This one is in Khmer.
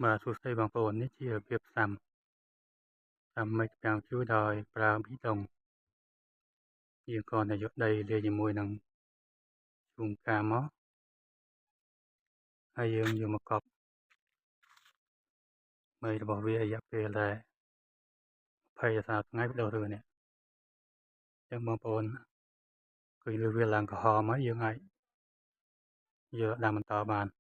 បាទសួស្តីបងប្អូននេះជារបៀបផ្សាំមេឃប្រាំងជួយដោយប្រើប៊ីតុងយើងគ្រាន់តែយកដីលាយជាមួយនឹងឈូងផ្កាមកហើយយើងយកមកកប់មេឃរបស់វារយៈពេលតែ20 ទៅ30ថ្ងៃវាដុះរឿននេះអញ្ចឹងបងប្អូនឃើញវាឡើងក្រហមហើយយើងអាចយកដាំបន្តបាន